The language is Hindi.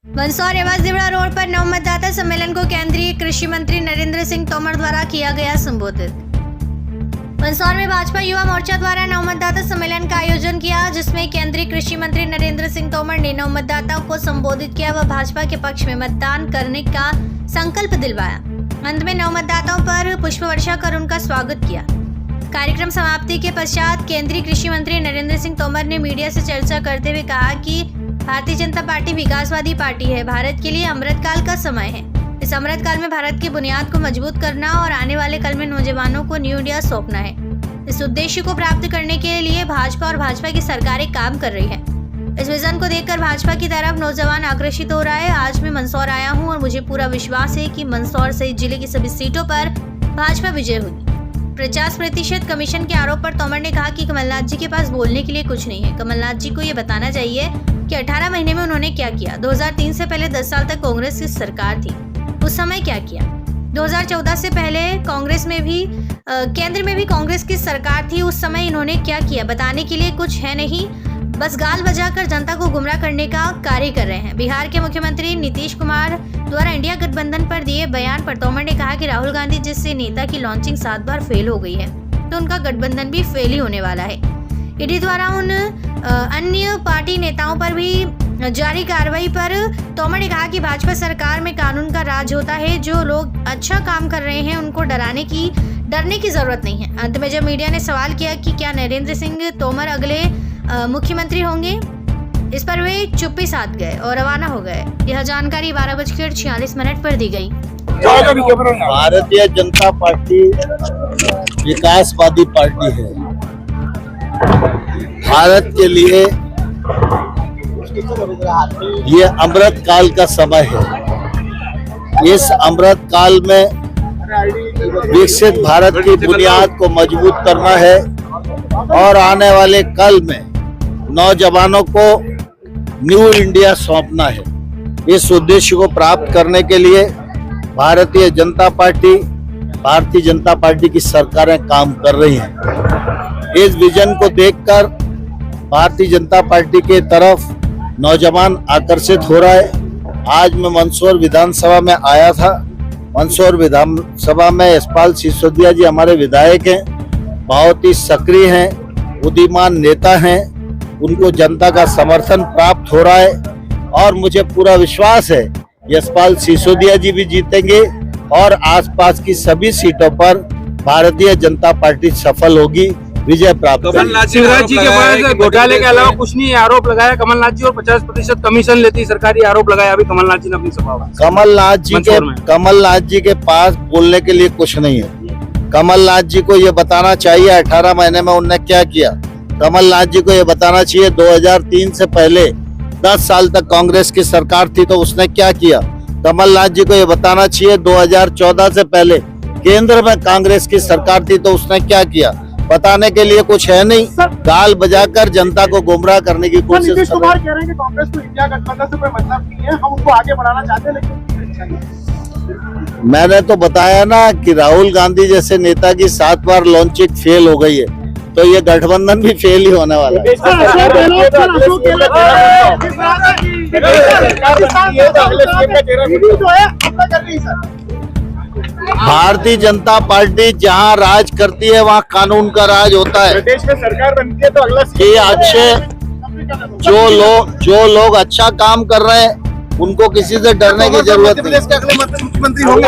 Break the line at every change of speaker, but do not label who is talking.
मंदसौर एवाजदीवड़ा रोड पर नव मतदाता सम्मेलन को केंद्रीय कृषि मंत्री नरेंद्र सिंह तोमर द्वारा किया गया संबोधित। मंदसौर में भाजपा युवा मोर्चा द्वारा नव मतदाता सम्मेलन का आयोजन किया, जिसमें केंद्रीय कृषि मंत्री नरेंद्र सिंह तोमर ने नव मतदाताओं को संबोधित किया व भाजपा के पक्ष में मतदान करने का संकल्प दिलवाया। अंत में नव मतदाताओं पर पुष्प वर्षा कर उनका स्वागत किया। कार्यक्रम समाप्ति के पश्चात केंद्रीय कृषि मंत्री नरेंद्र सिंह तोमर ने मीडिया से चर्चा करते हुए कहा कि भारतीय जनता पार्टी विकासवादी पार्टी है। भारत के लिए अमृतकाल का समय है। इस अमृतकाल में भारत की बुनियाद को मजबूत करना और आने वाले कल में नौजवानों को न्यू इंडिया सौंपना है। इस उद्देश्य को प्राप्त करने के लिए भाजपा और भाजपा की सरकारें काम कर रही है। इस विजन को देखकर भाजपा की तरफ नौजवान आकर्षित हो रहा है। आज मैं मंदसौर आया हूँ और मुझे पूरा विश्वास है कि मंदसौर सहित जिले की सभी सीटों पर भाजपा विजय होगी। 50% कमीशन के आरोप पर तोमर ने कहा कि कमलनाथ जी के पास बोलने के लिए कुछ नहीं है। कमलनाथ जी को ये बताना चाहिए कि 18 महीने में उन्होंने क्या किया। 2003 से पहले 10 साल तक कांग्रेस की सरकार थी, उस समय क्या किया। 2014 से पहले कांग्रेस में भी केंद्र में भी कांग्रेस की सरकार थी, उस समय इन्होंने क्या किया। बताने के लिए कुछ है नहीं, बस गाल बजाकर जनता को गुमराह करने का कार्य कर रहे हैं। बिहार के मुख्यमंत्री नीतीश कुमार द्वारा इंडिया गठबंधन पर दिए बयान पर तोमर ने कहा कि राहुल गांधी जिससे नेता की लॉन्चिंग 7 बार फेल हो गई है, तो उनका गठबंधन भी फेल ही होने वाला है। ईडी द्वारा उन अन्य पार्टी नेताओं पर भी जारी कार्रवाई पर तोमर ने कहा कि भाजपा सरकार में कानून का राज होता है। जो लोग अच्छा काम कर रहे हैं उनको डरने की जरूरत नहीं है। अंत में जब मीडिया ने सवाल किया कि क्या नरेंद्र सिंह तोमर अगले मुख्यमंत्री होंगे, इस पर वे चुप्पी साध गए और रवाना हो गए। यह जानकारी 12:46 पर दी गई।
भारतीय जनता पार्टी विकासवादी पार्टी है। भारत के लिए ये अमृत काल का समय है। इस अमृत काल में विकसित भारत की बुनियाद को मजबूत करना है और आने वाले कल में नौजवानों को न्यू इंडिया सौंपना है। इस उद्देश्य को प्राप्त करने के लिए भारतीय जनता पार्टी की सरकारें काम कर रही हैं। इस विजन को देखकर भारतीय जनता पार्टी के तरफ नौजवान आकर्षित हो रहा है। आज मैं मंदसौर विधानसभा में आया था। मंदसौर विधानसभा में यशपाल सिसोदिया जी हमारे विधायक हैं, बहुत ही सक्रिय हैं, बुद्धिमान नेता हैं। उनको जनता का समर्थन प्राप्त हो रहा है और मुझे पूरा विश्वास है यशपाल सिसोदिया जी भी जीतेंगे और आसपास की सभी सीटों पर भारतीय जनता पार्टी सफल होगी, विजय प्राप्त करेगी।
कमलनाथ जी के पास घोटाले के अलावा कुछ नहीं आरोप लगाया कमलनाथ जी, और 50% कमीशन लेती सरकारी आरोप लगाया अभी कमलनाथ जी ने अपनी सभा में।
कमलनाथ जी के पास बोलने के लिए कुछ नहीं है। कमलनाथ जी को ये बताना चाहिए 18 महीने में उन्होंने क्या किया। कमलनाथ जी को ये बताना चाहिए 2003 से पहले 10 साल तक कांग्रेस की सरकार थी तो उसने क्या किया। कमलनाथ जी को ये बताना चाहिए 2014 से पहले केंद्र में कांग्रेस की सरकार थी तो उसने क्या किया। बताने के लिए कुछ है नहीं, गाल बजाकर जनता को गुमराह करने की कोशिश।
नीतीश कुमार कह रहे हैं कि कांग्रेस को इंडिया गठबंधन से कोई मतलब नहीं है, हम उनको आगे बढ़ाना चाहते हैं, लेकिन
मैंने तो बताया ना कि राहुल गांधी जैसे नेता की 7 बार लॉन्चिंग फेल हो गई है, तो ये गठबंधन भी फेल ही होने वाला है। भारतीय जनता पार्टी जहां राज करती है वहां कानून का राज होता है।
देश में सरकार बनती है तो अगला
कि अच्छे जो लोग अच्छा काम कर रहे हैं उनको किसी से डरने की जरूरत नहीं।
अगले मुख्यमंत्री होंगे।